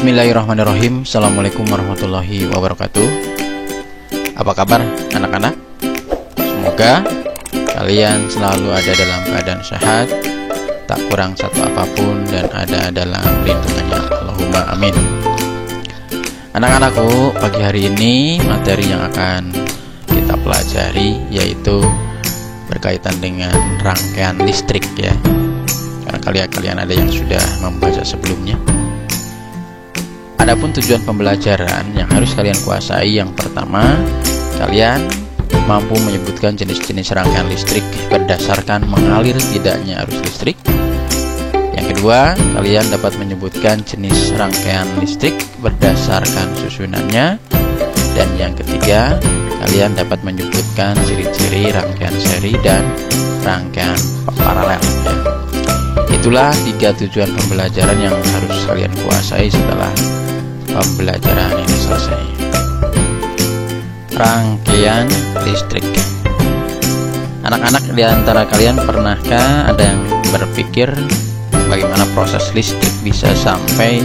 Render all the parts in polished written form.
Bismillahirrahmanirrahim. Assalamualaikum warahmatullahi wabarakatuh. Apa kabar anak-anak? Semoga kalian selalu ada dalam keadaan sehat, tak kurang satu apapun, dan ada dalam lindungannya. Allahumma amin. Anak-anakku, pagi hari ini materi yang akan kita pelajari yaitu berkaitan dengan rangkaian listrik ya. Karena kalian ada yang sudah membaca sebelumnya. Adapun tujuan pembelajaran yang harus kalian kuasai, yang pertama, kalian mampu menyebutkan jenis-jenis rangkaian listrik berdasarkan mengalir tidaknya arus listrik. Yang kedua, kalian dapat menyebutkan jenis rangkaian listrik berdasarkan susunannya. Dan yang ketiga, kalian dapat menyebutkan ciri-ciri rangkaian seri dan rangkaian paralel ya. Itulah 3 tujuan pembelajaran yang harus kalian kuasai setelah pembelajaran ini selesai. Rangkaian listrik. Anak-anak di antara kalian pernahkah ada yang berpikir bagaimana proses listrik bisa sampai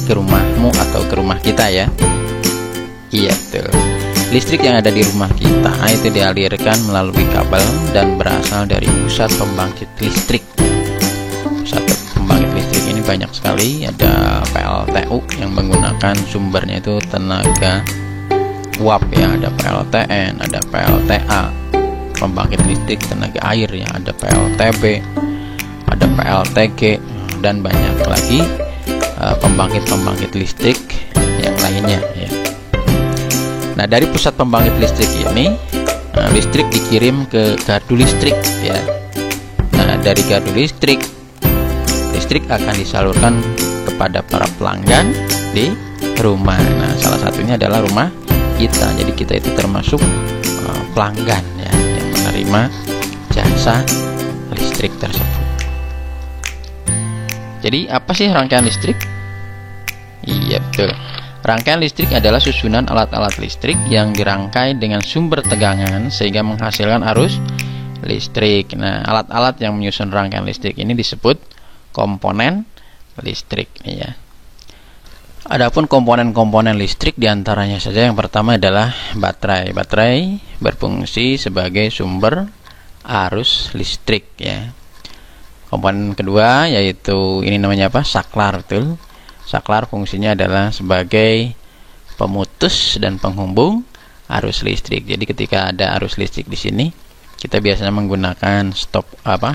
ke rumahmu atau ke rumah kita ya? Iya betul. Listrik yang ada di rumah kita itu dialirkan melalui kabel dan berasal dari pusat pembangkit listrik. Pusat pembangkit listrik ini banyak sekali, ada PLTU yang menggunakan sumbernya itu tenaga uap ya, ada PLTN, ada PLTA, pembangkit listrik tenaga air ya, ada PLTB, ada PLTG, dan banyak lagi pembangkit listrik yang lainnya ya. Nah, dari pusat pembangkit listrik ini listrik dikirim ke gardu listrik ya. Nah, dari gardu listrik akan disalurkan kepada para pelanggan di rumah. Nah, salah satunya adalah rumah kita. Jadi kita itu termasuk pelanggan ya, yang menerima jasa listrik tersebut. Jadi apa sih rangkaian listrik? Iya betul. Rangkaian listrik adalah susunan alat-alat listrik yang dirangkai dengan sumber tegangan sehingga menghasilkan arus listrik. Nah, alat-alat yang menyusun rangkaian listrik ini disebut komponen listrik ya. Adapun komponen-komponen listrik diantaranya saja yang pertama adalah baterai. Baterai berfungsi sebagai sumber arus listrik ya. Komponen kedua yaitu ini namanya apa? Saklar, betul. Saklar fungsinya adalah sebagai pemutus dan penghubung arus listrik. Jadi ketika ada arus listrik di sini, kita biasanya menggunakan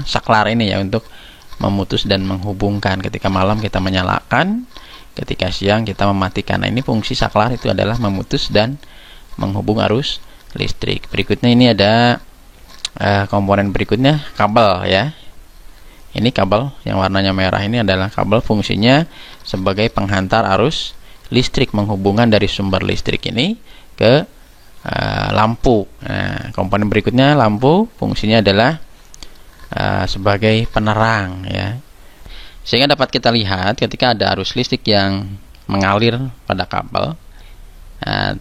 saklar ini ya untuk memutus dan menghubungkan. Ketika malam kita menyalakan, ketika siang kita mematikan. Nah, ini fungsi saklar itu adalah memutus dan menghubung arus listrik. Berikutnya ini ada komponen berikutnya, kabel ya. Ini kabel yang warnanya merah ini adalah kabel, fungsinya sebagai penghantar arus listrik, menghubungkan dari sumber listrik ini ke lampu. Nah, komponen berikutnya lampu, fungsinya adalah sebagai penerang ya. Sehingga dapat kita lihat ketika ada arus listrik yang mengalir pada kabel,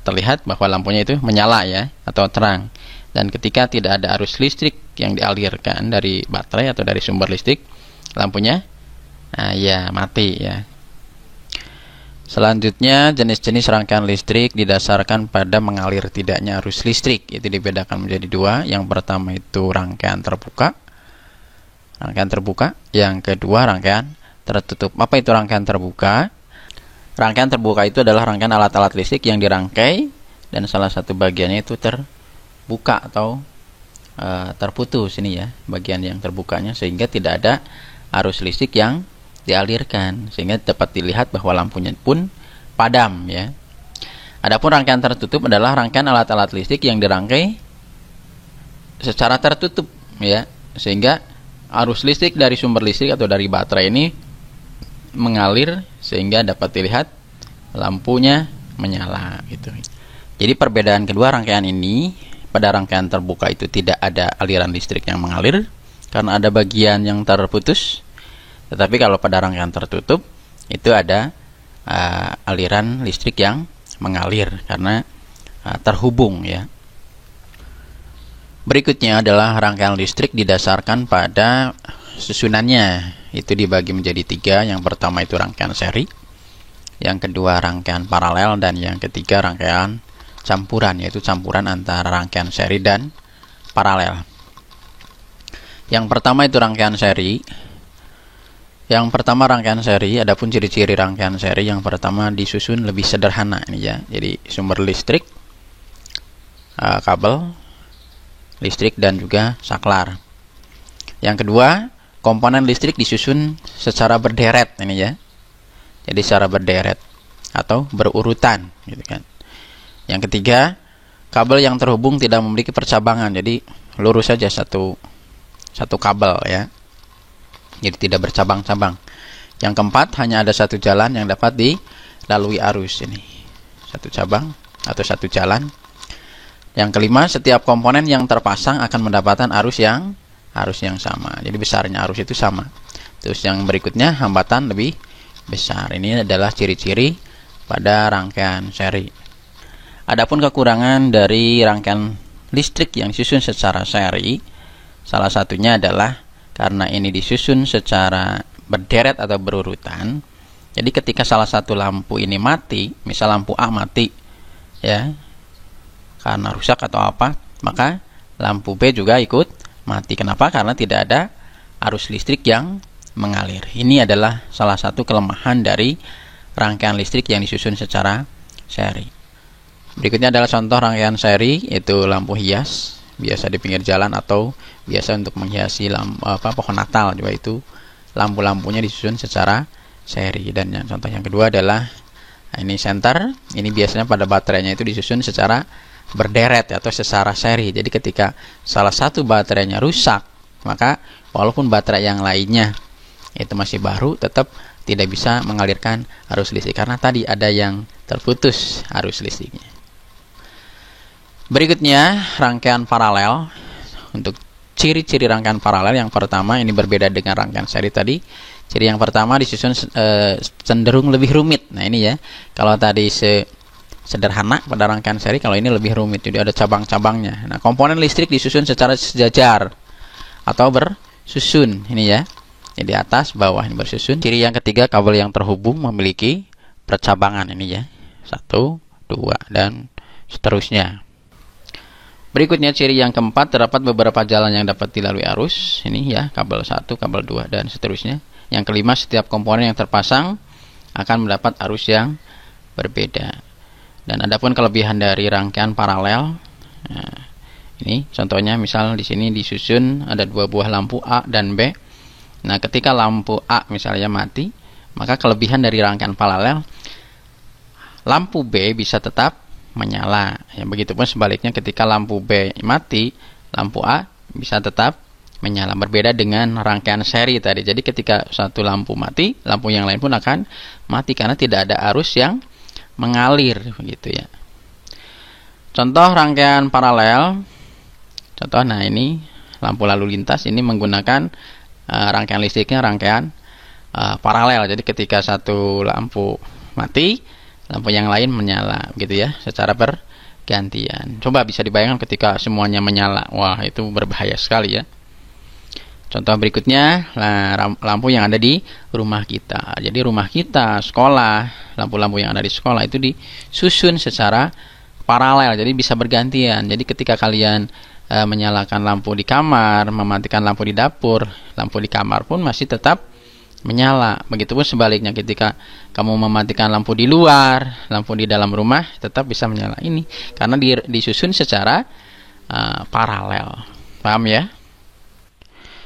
terlihat bahwa lampunya itu menyala ya, atau terang. Dan ketika tidak ada arus listrik yang dialirkan dari baterai atau dari sumber listrik, lampunya ya mati ya. Selanjutnya, jenis-jenis rangkaian listrik didasarkan pada mengalir tidaknya arus listrik. Itu dibedakan menjadi 2. Yang pertama itu rangkaian terbuka. Yang kedua rangkaian tertutup. Apa itu rangkaian terbuka? Rangkaian terbuka itu adalah rangkaian alat-alat listrik yang dirangkai dan salah satu bagiannya itu terbuka atau terputus ini ya, bagian yang terbukanya, sehingga tidak ada arus listrik yang dialirkan, sehingga dapat dilihat bahwa lampunya pun padam ya. Adapun rangkaian tertutup adalah rangkaian alat-alat listrik yang dirangkai secara tertutup ya, sehingga arus listrik dari sumber listrik atau dari baterai ini mengalir sehingga dapat dilihat lampunya menyala gitu. Jadi perbedaan kedua rangkaian ini, pada rangkaian terbuka itu tidak ada aliran listrik yang mengalir karena ada bagian yang terputus. Tetapi kalau pada rangkaian tertutup itu ada aliran listrik yang mengalir karena terhubung ya. Berikutnya adalah rangkaian listrik didasarkan pada susunannya. Itu dibagi menjadi 3. Yang pertama itu rangkaian seri, yang kedua rangkaian paralel, dan yang ketiga rangkaian campuran, yaitu campuran antara rangkaian seri dan paralel. Yang pertama itu rangkaian seri. Yang pertama rangkaian seri, adapun ciri-ciri rangkaian seri yang pertama disusun lebih sederhana ini ya. Jadi sumber listrik, kabel listrik, dan juga saklar. Yang kedua, komponen listrik disusun secara berderet ini ya. Jadi secara berderet atau berurutan gitu kan. Yang ketiga, kabel yang terhubung tidak memiliki percabangan. Jadi lurus saja satu kabel ya. Jadi tidak bercabang-cabang. Yang keempat, hanya ada satu jalan yang dapat dilalui arus ini. Satu cabang atau satu jalan. Yang kelima, setiap komponen yang terpasang akan mendapatkan arus yang sama. Jadi besarnya arus itu sama. Terus yang berikutnya, hambatan lebih besar. Ini adalah ciri-ciri pada rangkaian seri. Adapun kekurangan dari rangkaian listrik yang disusun secara seri, salah satunya adalah karena ini disusun secara berderet atau berurutan. Jadi ketika salah satu lampu ini mati, misal lampu A mati ya, karena rusak atau apa, maka lampu B juga ikut mati. Kenapa? Karena tidak ada arus listrik yang mengalir. Ini adalah salah satu kelemahan dari rangkaian listrik yang disusun secara seri. Berikutnya adalah contoh rangkaian seri, yaitu lampu hias, biasa di pinggir jalan atau biasa untuk menghiasi pohon Natal juga, itu lampu-lampunya disusun secara seri. Dan yang contoh yang kedua adalah ini senter, ini biasanya pada baterainya itu disusun secara berderet atau secara seri. Jadi ketika salah satu baterainya rusak, maka walaupun baterai yang lainnya itu masih baru, tetap tidak bisa mengalirkan arus listrik karena tadi ada yang terputus arus listriknya. Berikutnya rangkaian paralel. Untuk ciri-ciri rangkaian paralel, yang pertama ini berbeda dengan rangkaian seri tadi. Ciri yang pertama disusun cenderung lebih rumit. Nah ini ya, kalau tadi sederhana pada rangkaian seri, kalau ini lebih rumit, jadi ada cabang-cabangnya. Nah, komponen listrik disusun secara sejajar atau bersusun ini ya. Jadi atas bawah ini bersusun. Ciri yang ketiga, kabel yang terhubung memiliki percabangan ini ya. 1, 2 dan seterusnya. Berikutnya ciri yang keempat, terdapat beberapa jalan yang dapat dilalui arus. Ini ya, kabel 1, kabel 2 dan seterusnya. Yang kelima, setiap komponen yang terpasang akan mendapat arus yang berbeda. Dan adapun kelebihan dari rangkaian paralel, nah, ini contohnya misal di sini disusun ada dua buah lampu A dan B. Nah, ketika lampu A misalnya mati, maka kelebihan dari rangkaian paralel, lampu B bisa tetap menyala. Ya, begitupun sebaliknya ketika lampu B mati, lampu A bisa tetap menyala. Berbeda dengan rangkaian seri tadi. Jadi ketika satu lampu mati, lampu yang lain pun akan mati karena tidak ada arus yang mengalir begitu ya. Contoh rangkaian paralel. Contoh, nah ini lampu lalu lintas ini menggunakan rangkaian listriknya rangkaian paralel. Jadi ketika satu lampu mati, lampu yang lain menyala gitu ya, secara bergantian. Coba bisa dibayangkan ketika semuanya menyala. Wah, itu berbahaya sekali ya. Contoh berikutnya, lampu yang ada di rumah kita. Jadi rumah kita, sekolah, lampu-lampu yang ada di sekolah itu disusun secara paralel. Jadi bisa bergantian. Jadi ketika kalian menyalakan lampu di kamar, mematikan lampu di dapur, lampu di kamar pun masih tetap menyala. Begitupun sebaliknya, ketika kamu mematikan lampu di luar, lampu di dalam rumah tetap bisa menyala. Ini karena disusun secara paralel. Paham ya?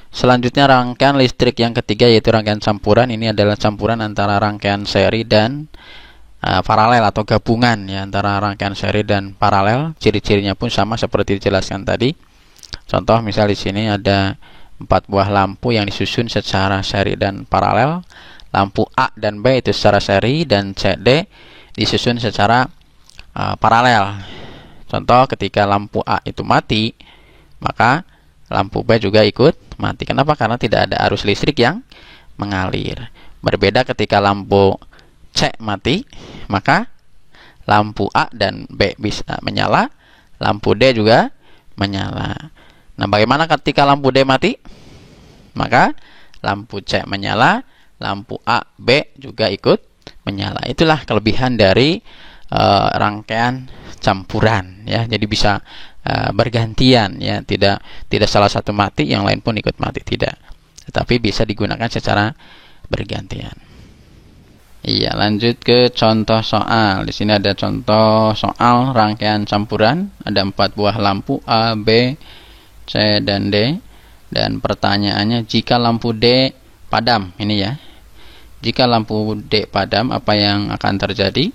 Selanjutnya rangkaian listrik yang ketiga, yaitu rangkaian campuran. Ini adalah campuran antara rangkaian seri dan paralel atau gabungan ya, antara rangkaian seri dan paralel. Ciri-cirinya pun sama seperti dijelaskan tadi. Contoh misal di sini ada 4 buah lampu yang disusun secara seri dan paralel. Lampu A dan B itu secara seri, dan C, D disusun secara paralel. Contoh ketika lampu A itu mati, maka lampu B juga ikut mati. Kenapa? Karena tidak ada arus listrik yang mengalir. Berbeda ketika lampu C mati, maka lampu A dan B bisa menyala, lampu D juga menyala. Nah, bagaimana ketika lampu D mati? Maka lampu C menyala, lampu A, B juga ikut menyala. Itulah kelebihan dari rangkaian campuran ya. Jadi bisa bergantian ya, tidak salah satu mati yang lain pun ikut mati, tidak, tetapi bisa digunakan secara bergantian. Iya, lanjut ke contoh soal. Di sini ada contoh soal rangkaian campuran, ada 4 buah lampu A, B, C, dan D, dan pertanyaannya jika lampu D padam. Ini ya, jika lampu D padam apa yang akan terjadi?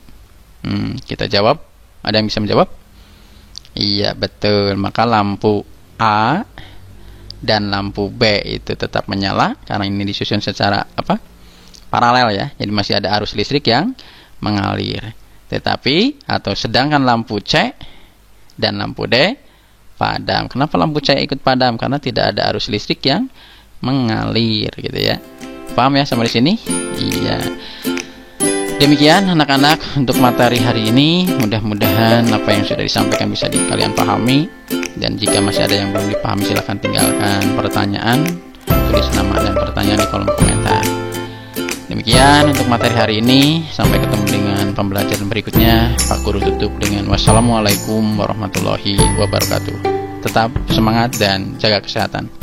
Kita jawab. Ada yang bisa menjawab? Iya, betul. Maka lampu A dan lampu B itu tetap menyala karena ini disusun secara paralel ya. Jadi masih ada arus listrik yang mengalir. Tetapi sedangkan lampu C dan lampu D padam. Kenapa lampu C ikut padam? Karena tidak ada arus listrik yang mengalir gitu ya. Paham ya sampai di sini? Iya. Demikian anak-anak untuk materi hari ini. Mudah-mudahan apa yang sudah disampaikan bisa kalian pahami. Dan jika masih ada yang belum dipahami, silahkan tinggalkan pertanyaan, tulis nama dan pertanyaan di kolom komentar. Demikian untuk materi hari ini. Sampai ketemu dengan pembelajaran berikutnya. Pak Guru tutup dengan wassalamualaikum warahmatullahi wabarakatuh. Tetap semangat dan jaga kesehatan.